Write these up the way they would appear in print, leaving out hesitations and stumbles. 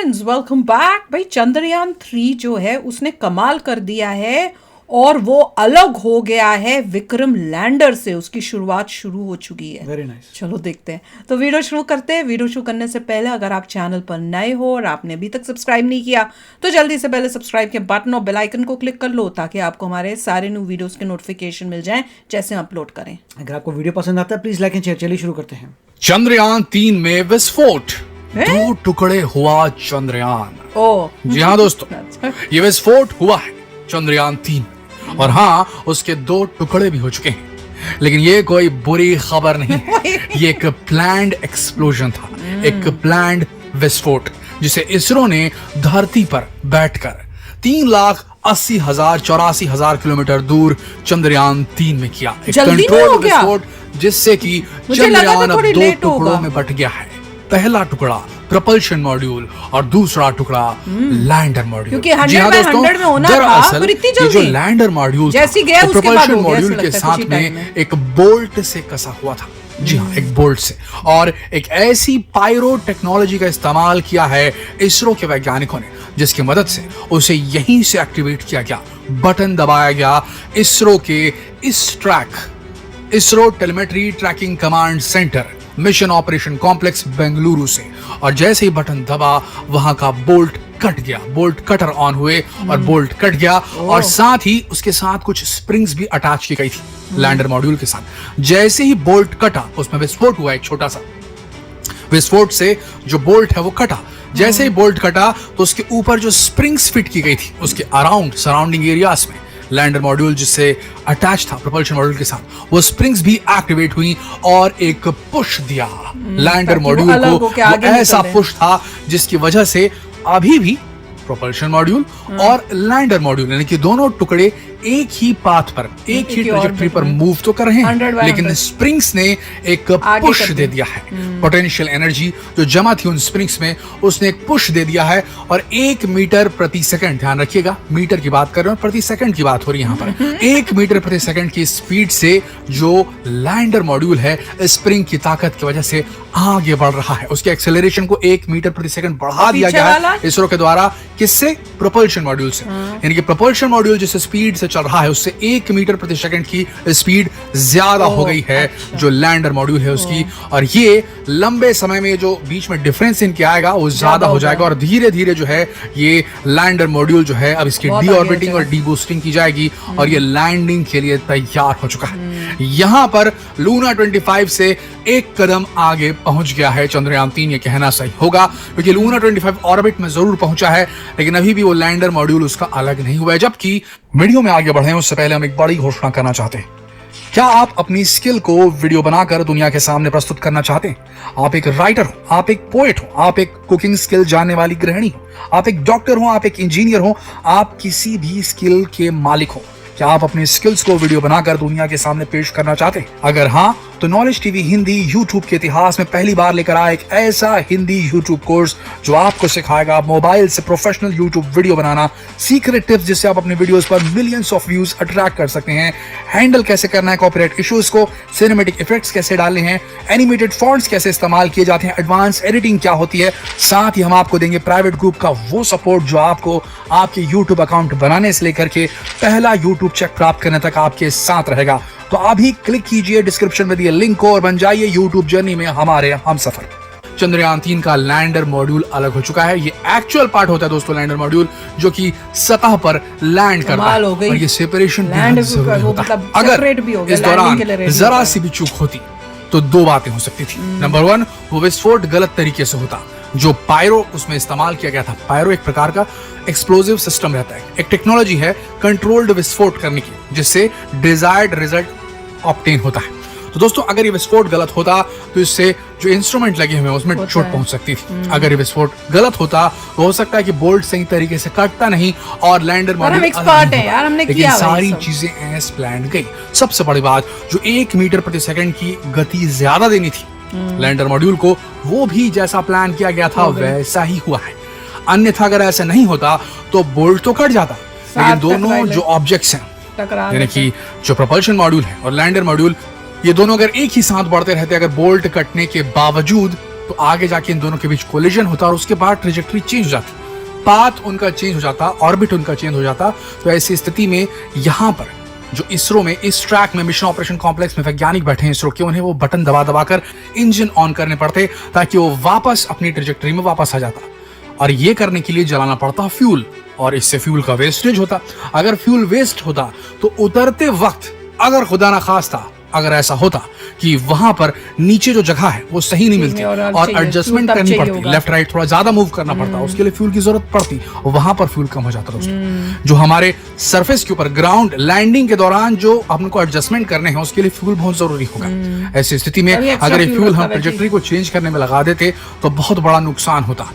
Friends welcome back. भाई चंद्रयान 3 जो है उसने कमाल कर दिया है और वो अलग हो गया है विक्रम लैंडर से। उसकी शुरुआत शुरू हो चुकी है। Very nice. चलो देखते हैं। तो वीडियो शुरू करते हैं। वीडियो शुरू करने से पहले अगर आप चैनल पर नए हो और आपने अभी तक सब्सक्राइब नहीं किया तो जल्दी से पहले सब्सक्राइब के बटन और बेल आइकन को क्लिक कर लो ताकि आपको हमारे सारे न्यू वीडियोस के नोटिफिकेशन मिल जाएं जैसे हम अपलोड करें। अगर आपको वीडियो पसंद आता है प्लीज लाइक एंड शेयर। चलिए शुरू करते हैं। चंद्रयान 3 में विस्फोट, 2 टुकड़े हुआ चंद्रयान। जी हाँ दोस्तों, ये विस्फोट हुआ है चंद्रयान 3 और हाँ उसके 2 टुकड़े भी हो चुके हैं। लेकिन ये कोई बुरी खबर नहीं है, ये एक प्लान्ड एक्सप्लोजन था, एक प्लान्ड विस्फोट जिसे इसरो ने धरती पर बैठकर 3,80,84,000 किलोमीटर दूर चंद्रयान 3 में किया। एक कंट्रोल्ड विस्फोट जिससे कि चंद्रयान अब 2 टुकड़ों में बट गया है। पहला टुकड़ा प्रपल्शन मॉड्यूल और दूसरा टुकड़ा लैंडर मॉड्यूल। क्योंकि 100 में होना था, पर इतनी जल्दी जो लैंडर मॉड्यूल जैसी गया उसके बाद प्रपल्शन हो गया, मॉड्यूल के साथ में एक बोल्ट से कसा हुआ था। जी हाँ, एक बोल्ट से। और एक ऐसी पायरो टेक्नोलॉजी का इस्तेमाल किया है इसरो के वैज्ञानिकों ने जिसकी मदद से उसे यहीं से एक्टिवेट किया गया, बटन दबाया गया इसरो के इस ISRO telemetry tracking command centre mission operation complex Bengaluru से। और जैसे ही बटन दबा वहां का बोल्ट कट गया, बोल्ट कटर ऑन हुए और बोल्ट कट गया और साथ ही उसके साथ कुछ स्प्रिंग्स भी अटैच की गई थी लैंडर मॉड्यूल के साथ। जैसे ही बोल्ट कटा उसमें विस्फोट हुआ, एक छोटा सा विस्फोट से जो बोल्ट है वो कटा। जैसे ही बोल्ट कटा तो उसके ऊपर जो स्प्रिंग्स फिट की गई थी उसके अराउंड सराउंडिंग एरियाज में लैंडर मॉड्यूल जिससे अटैच था प्रपल्शन मॉड्यूल के साथ, वो स्प्रिंग्स भी एक्टिवेट हुई और एक पुश दिया लैंडर मॉड्यूल को। ऐसा पुश था जिसकी वजह से अभी भी प्रपल्शन मॉड्यूल और लैंडर मॉड्यूल यानी कि दोनों टुकड़े एक ही पाथ पर, एक ही ट्रैजेक्टरी पर मूव तो कर रहे हैं, लेकिन स्प्रिंग्स ने एक पुश दे दिया है। पोटेंशियल एनर्जी जो जमा थी उन स्प्रिंग्स में उसने एक पुश दे दिया है और 1 मीटर प्रति सेकंड, ध्यान रखिएगा मीटर की बात कर रहे हैं, प्रति सेकंड की बात हो रही है यहाँ पर। 1 मीटर प्रति सेकंड की स्पीड से जो लैंडर मॉड्यूल है स्प्रिंग की ताकत की वजह से आगे बढ़ रहा है। उसके एक्सेलरेशन को 1 मीटर प्रति सेकंड बढ़ा दिया गया है इसरो के द्वारा। किससे? प्रपल्शन मॉड्यूल से। यानी कि प्रपल्शन मॉड्यूल जिस स्पीड से चल रहा है उससे 1 मीटर प्रति सेकंड की स्पीड ज्यादा हो गई है जो लैंडर मॉड्यूल है उसकी। और ये लंबे समय में जो बीच में डिफरेंस इनके आएगा वो ज्यादा हो जाएगा और धीरे धीरे जो है ये लैंडर मॉड्यूल जो है अब इसकी डी ऑर्बिटिंग और डी बूस्टिंग की जाएगी और ये लैंडिंग के लिए तैयार हो चुका है। यहां पर लूना 25 से एक कदम आगे पहुंच गया है चंद्रयान 3, ये कहना सही होगा क्योंकि लूना 25 ऑर्बिट में जरूर पहुंचा है लेकिन अभी भी वो लैंडर मॉड्यूल उसका अलग नहीं हुआ है। जबकि वीडियो में आगे बढ़े उससे पहले हम एक बड़ी घोषणा करना चाहते हैं। क्या आप अपनी स्किल को वीडियो बनाकर दुनिया के सामने प्रस्तुत करना चाहते हैं? आप एक राइटर हो, आप एक पोएट हो, आप एक कुकिंग स्किल जानने वाली गृहिणी हो, आप एक डॉक्टर हो, आप एक इंजीनियर हो, आप किसी भी स्किल के मालिक हो। क्या आप अपने स्किल्स को वीडियो बनाकर दुनिया के सामने पेश करना चाहते हैं? अगर हाँ तो नॉलेज टीवी हिंदी यूट्यूब के इतिहास में पहली बार लेकर आया एक ऐसा हिंदी यूट्यूब कोर्स जो आपको सिखाएगा मोबाइल से प्रोफेशनल यूट्यूब वीडियो बनाना, सीक्रेट टिप्स जिससे आप अपने वीडियोस पर मिलियंस ऑफ व्यूज अट्रैक्ट कर सकते हैं, हैंडल कैसे करना है कॉपीराइट इश्यूज को, सिनेमैटिक इफेक्ट्स कैसे डालने हैं, एनिमेटेड फॉन्ट्स कैसे इस्तेमाल किए जाते हैं, एडवांस एडिटिंग क्या होती है। साथ ही हम आपको देंगे प्राइवेट ग्रुप का वो सपोर्ट जो आपको आपके यूट्यूब अकाउंट बनाने से लेकर के पहला यूट्यूब चेक प्राप्त करने तक आपके साथ रहेगा। तो अभी क्लिक कीजिए डिस्क्रिप्शन में दिए लिंक को और बन जाइए यूट्यूब जर्नी में हमारे हमसफर। चंद्रयान 3 का लैंडर मॉड्यूल अलग हो चुका है। ये एक्चुअल पार्ट होता है दोस्तों लैंडर मॉड्यूल जो कि सतह पर लैंड करता है और ये सेपरेशन अगर इस दौरान जरा सी भी चूक होती तो 2 बातें हो सकती थी। नंबर 1, वो विस्फोट गलत तरीके से होता। जो पायरो उसमें इस्तेमाल किया गया था, पायरो एक प्रकार का एक्सप्लोसिव सिस्टम रहता है, एक टेक्नोलॉजी है कंट्रोल्ड विस्फोट करने की जिससे डिजायर्ड रिजल्ट ऑब्टेन होता है। तो दोस्तों अगर ये विस्फोट गलत होता तो इससे जो इंस्ट्रूमेंट लगे हुए हैं उसमें चोट पहुंच सकती थी। अगर ये विस्फोट गलत होता तो हो सकता है कि बोल्ट सही तरीके से कटता नहीं और लैंडर मॉड्यूल एक्सपर्ट है यार, हमने किया सारी चीजें एज प्लान्ड गई। सबसे बड़ी बात जो 1 मीटर प्रति सेकंड की गति ज्यादा देनी थी लैंडर मॉड्यूल को, वो भी जैसा प्लान किया गया था वैसा ही हुआ है। अन्यथा अगर ऐसा नहीं होता तो बोल्ट तो कट जाता, लेकिन दोनों जो ऑब्जेक्ट्स हैं यानी कि जो प्रपल्शन मॉड्यूल है और लैंडर मॉड्यूल, ये दोनों अगर एक ही साथ बढ़ते रहते, अगर बोल्ट कटने के बावजूद तो आगे जाके इन दोनों के बीच कोलिजन होता और उसके बाद ट्रेजेक्टरी चेंज हो जाती, पाथ उनका चेंज हो जाता, ऑर्बिट उनका चेंज हो जाता। तो ऐसी स्थिति में यहाँ पर जो इसरो में इस ट्रैक में मिशन ऑपरेशन कॉम्प्लेक्स में वैज्ञानिक बैठे हैं इसरो के, उन्हें वो बटन दबा दबा कर इंजन ऑन करने पड़ते ताकि वो वापस अपनी ट्रेजेक्टरी में वापस आ जाता। और ये करने के लिए जलाना पड़ता फ्यूल, और इससे फ्यूल का वेस्टेज होता। अगर फ्यूल वेस्ट होता तो उतरते वक्त अगर खुदा ना खास्ता अगर ऐसा होता कि वहां पर नीचे जो जगह है वो सही नहीं मिलती और एडजस्टमेंट करनी पड़ती, लेफ्ट राइट थोड़ा ज्यादा मूव करना पड़ता, उसके लिए फ्यूल की जरूरत पड़ती, वहां पर फ्यूल कम हो जाता दोस्तों। जो हमारे सरफेस के ऊपर ग्राउंड लैंडिंग के दौरान जो हमको एडजस्टमेंट करने हैं उसके लिए फ्यूल बहुत जरूरी होगा। ऐसी स्थिति में अगर ये फ्यूल हम ट्रेजेक्टरी को चेंज करने में लगा देते तो बहुत बड़ा नुकसान होता।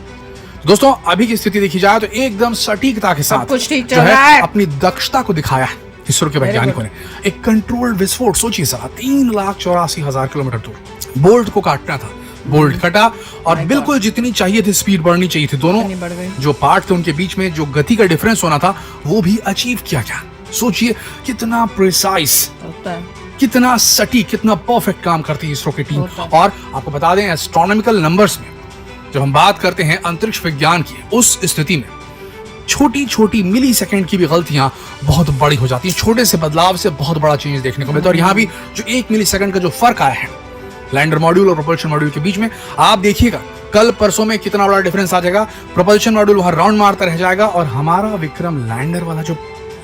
दोस्तों अभी की स्थिति देखी जाए तो एकदम सटीकता के साथ जो है अपनी दक्षता को दिखाया है इसरो के वैज्ञानिकों ने। एक कंट्रोल्ड विस्फोट, सोचिए सर, 3,84,000 किलोमीटर दूर बोल्ट को काटना था, बोल्ट कटा और बिल्कुल जितनी चाहिए थी स्पीड बढ़नी चाहिए थी, दोनों जो पार्ट थे उनके बीच में जो गति का डिफरेंस होना था वो भी अचीव किया गया। सोचिए कितना प्रिसाइज, कितना सटीक, कितना परफेक्ट काम करती है इसरो की टीम। और आपको बता दें एस्ट्रोनॉमिकल नंबर्स में जब हम बात करते हैं अंतरिक्ष विज्ञान की, उस स्थिति में छोटी छोटी मिली सेकेंड की भी गलतियां बहुत बड़ी हो जाती है। छोटे से बदलाव से बहुत बड़ा चेंज देखने को मिलता है। और यहाँ भी जो 1 मिली सेकेंड का जो फर्क आया है लैंडर मॉड्यूल और प्रोपल्शन मॉड्यूल के बीच में, आप देखिएगा कल परसों में कितना बड़ा डिफरेंस आ जाएगा। प्रोपल्शन मॉड्यूल वहां राउंड मारता रह जाएगा और हमारा विक्रम लैंडर वाला जो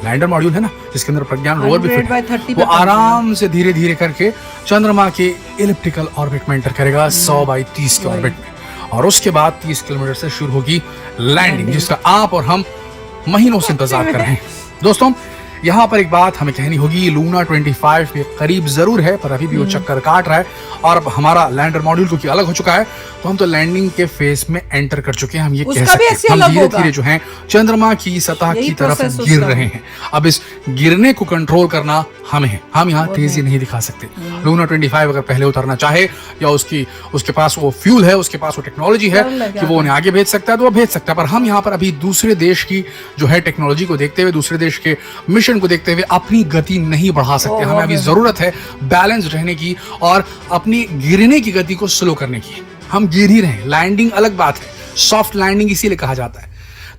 लैंडर मॉड्यूल है ना, जिसके अंदर प्रज्ञान रोवर भी फिट है, वो आराम से धीरे धीरे करके चंद्रमा के इलिप्टिकल ऑर्बिट में एंटर करेगा 100/30 के ऑर्बिट में। और उसके बाद 30 किलोमीटर से शुरू होगी लैंडिंग, जिसका आप और हम महीनों से इंतजार कर रहे हैं। दोस्तों यहाँ पर एक बात हमें कहनी होगी, लूना 25 के करीब जरूर है पर अभी भी वो चक्कर काट रहा है। और अब हमारा लैंडर मॉड्यूल क्योंकि अलग हो चुका है तो हम तो लैंडिंग के फेज में एंटर कर चुके हैं। हम ये कह सकते हैं हम धीरे धीरे जो है चंद्रमा की सतह की तरफ गिर रहे हैं। अब इस गिरने को कंट्रोल करना हमें है, हम यहाँ तेजी नहीं दिखा सकते। लूना 25 अगर पहले उतरना चाहे या उसके पास वो फ्यूल है, उसके पास वो टेक्नोलॉजी है कि वो उन्हें आगे भेज सकता है तो वो भेज सकता है। पर हम यहाँ पर अभी दूसरे देश की जो है टेक्नोलॉजी को देखते हुए, दूसरे देश के मिशन को देखते हुए अपनी गति नहीं बढ़ा सकते। हमें अभी जरूरत है बैलेंस रहने की और अपनी गिरने की गति को स्लो करने की। हम गिर ही रहे, लैंडिंग अलग बात है, सॉफ्ट लैंडिंग इसीलिए कहा जाता है।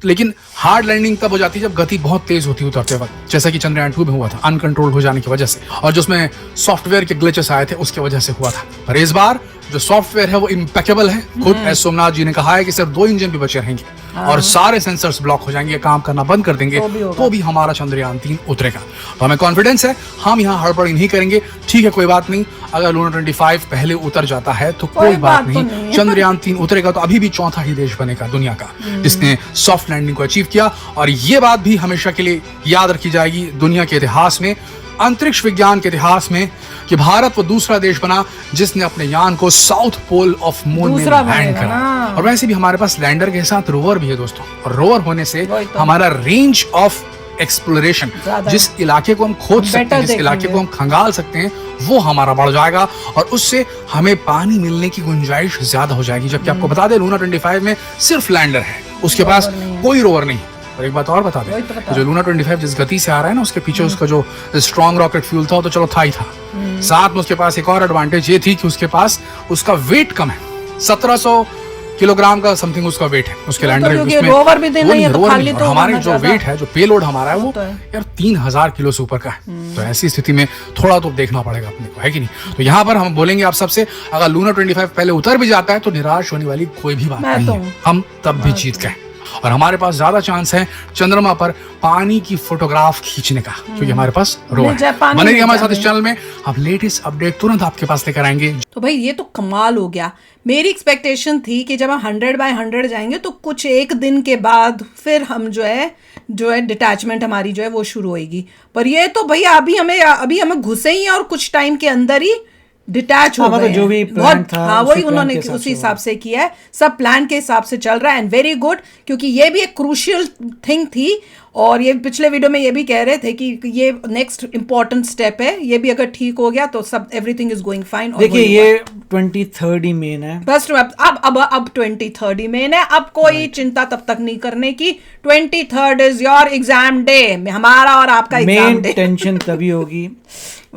लेकिन हार्ड लैंडिंग तब हो जाती है जब गति बहुत तेज होती है उतरते वक्त, जैसा कि चंद्रयान 2 में हुआ था अनकंट्रोल हो जाने की वजह से, और जो उसमें सॉफ्टवेयर के ग्लिचेस आए थे उसकी वजह से हुआ था। पर इस बार जो सॉफ्टवेयर है वो इम्पेकेबल है। खुद एस सोमनाथ जी ने कहा है कि सिर्फ 2 इंजन भी बचे रहेंगे और सारे सेंसर्स ब्लॉक हो जाएंगे, काम करना बंद कर देंगे तो भी हमारा चंद्रयान 3 उतरेगा। तो हमें कॉन्फिडेंस है, हम यहाँ हड़बड़ी नहीं करेंगे। ठीक है, कोई बात नहीं, अगर लूना 25 पहले उतर जाता है तो कोई बात नहीं, चंद्रयान 3 उतरेगा तो अभी भी चौथा ही देश बनेगा दुनिया का जिसने सॉफ्ट लैंडिंग को अचीव किया। और ये बात भी हमेशा के लिए याद रखी जाएगी दुनिया के इतिहास में, अंतरिक्ष विज्ञान के इतिहास में, कि भारत वो दूसरा देश बना जिसने अपने यान को साउथ पोल ऑफ मून में लैंड करा। और वैसे भी हमारे पास लैंडर के साथ रोवर भी है दोस्तों, और रोवर होने से हमारा रेंज ऑफ एक्सप्लोरेशन, जिस इलाके को हम खोज सकते हैं, जिस इलाके को हम खंगाल सकते हैं, वो हमारा बढ़ जाएगा और उससे हमें पानी मिलने की गुंजाइश ज्यादा हो जाएगी। जबकि आपको बता दें लूना 25 में सिर्फ लैंडर है, उसके पास कोई रोवर नहीं। और एक बात और बता दें, जो लूना 25 जिस गति से आ रहा है ना, उसके पीछे उसका जो स्ट्रॉन्ग रॉकेट फ्यूल था तो चलो था ही था, साथ में उसके पास एक और एडवांटेज ये थी कि उसके पास उसका वेट कम है, 1700 किलोग्राम का समथिंग उसका वेट है उसके लैंडर में। रोवर भी देना है तो खाली तो हमारे जो वेट है, जो पेलोड हमारा है वो यार 3000 किलो से ऊपर का है। तो ऐसी स्थिति में थोड़ा तो देखना पड़ेगा अपने को, है कि नहीं। तो यहाँ पर हम बोलेंगे आप सबसे, अगर लूना 25 पहले उतर भी जाता है तो निराश होने वाली कोई भी बात नहीं है, हम तब भी जीत गए। और हमारे पास ज्यादा चांस है चंद्रमा पर पानी की फोटोग्राफ खींचने का, क्योंकि हमारे पास रोवर है। बने रहिए हमारे साथ इस चैनल में, हम लेटेस्ट अपडेट तुरंत आपके पास लेकर आएंगे। तो भाई ये तो कमाल हो गया। मेरी एक्सपेक्टेशन थी कि जब हम 100/100 जाएंगे तो कुछ एक दिन के बाद फिर हम जो है डिटैचमेंट हमारी जो है वो शुरू होगी। पर ये तो भैया अभी हमें घुसे ही और कुछ टाइम के अंदर ही डिटैच हो गए। जो भी प्लान था, हाँ वही उन्होंने उसी हिसाब से किया है, सब प्लान के हिसाब से चल रहा है। एंड वेरी गुड, क्योंकि ये भी एक क्रूशियल थिंग थी। और ये पिछले वीडियो में ये भी कह रहे थे कि ये नेक्स्ट इंपॉर्टेंट स्टेप है, ये भी अगर ठीक हो गया तो सब एवरीथिंग इज गोइंग फाइन। देखिए ये 23rd ही मेन है बस, अब 23rd ही मेन है, अब कोई चिंता तब तक नहीं करने की। 23rd is your exam day, हमारा और आपका एग्जाम डे। मेन टेंशन तभी होगी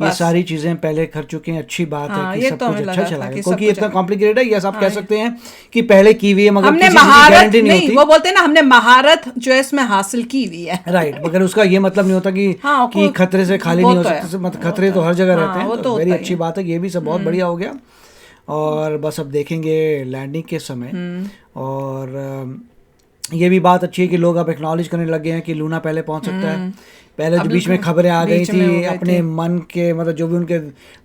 ये बस। सारी चीजें पहले कर चुके हैं, अच्छी बात हाँ, है कि ये सब तो कुछ हमें अच्छा लगा चला था है, कि क्योंकि सब कुछ इतना कॉम्प्लिकेटेड है, यस आप कह हाँ, सकते हैं कि पहले की हुई है मगर हमने किसी चीज की महारत गारंटी नहीं नहीं, होती। वो बोलते हैं ना हमने महारत जो है इसमें हासिल की हुई है। राइट, मगर उसका ये मतलब नहीं होता कि हाँ, कि खतरे से खाली वो नहीं हो तो है, सकते, मतलब वो खतरे तो तो हर है। जगह हाँ, रहते वो हैं, तो तो वेरी होता ही अच्छी है। बात है, ये भी सब बहुत बढ़िया हो गया। और बस अब देखेंगे लैंडिंग के समय। और ये भी बात अच्छी है कि लोग अब एक्नॉलेज करने लगे हैं कि लूना पहले पहुंच सकता है। पहले जो बीच में खबरें आ गई बीच में हो थी गई अपने थी। मन के, मतलब जो भी उनके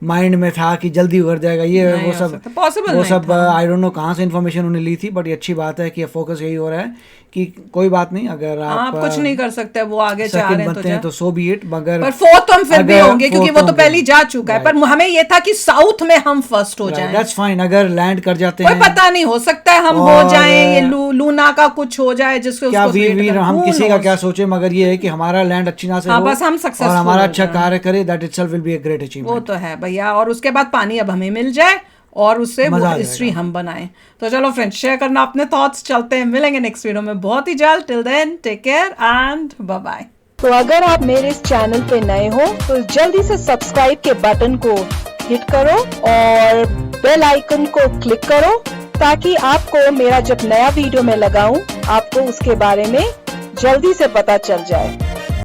माइंड में था कि जल्दी उभर जाएगा ये नहीं वो हो सब, सकता, possible वो नहीं सब था। आई डोंट नो कहाँ से इन्फॉर्मेशन उन्हें ली थी, बट ये अच्छी बात है कि फोकस यही हो रहा है कि कोई बात नहीं, अगर आप कुछ नहीं कर सकते, वो आगे चाह सेकंड रहे हैं तो बनते हैं जा। तो सो बी इट, मगर पर फोर्थ तो हम फिर भी अगर होंगे क्योंकि fourth वो तो होंगे। पहले ही जा चुका है, पर हमें ये था कि साउथ में हम फर्स्ट हो जाएं। दैट्स फाइन, अगर लैंड कर जाते कोई हैं पता नहीं, हो सकता है हम हो और जाएं, ये लूना का कुछ हो जाए जिसको क्या उसको वीर wait वीर कर- हम who किसी का knows? क्या सोचे, मगर ये है कि हमारा लैंड अच्छी ना से हाँ, हो बस हम और successful हमारा हो अच्छा जाएं। कार्य करे, that itself will be a great वो अचीवमेंट। तो है भैया, और उसके बाद पानी अब हमें मिल जाए और उससे वो मजा आ हिस्ट्री जाएगा। हम बनाएं। तो चलो फ्रेंड्स, शेयर करना अपने थॉट्स, चलते हैं, मिलेंगे नेक्स्ट वीडियो में बहुत ही जल्द। Till then take care and bye bye. तो अगर आप मेरे इस चैनल पे नए हो तो जल्दी से सब्सक्राइब के बटन को हिट करो और बेल आइकन को क्लिक करो ताकि आपको मेरा जब नया वीडियो मैं लगाऊं आपको उसके बारे में जल्दी से पता चल जाए।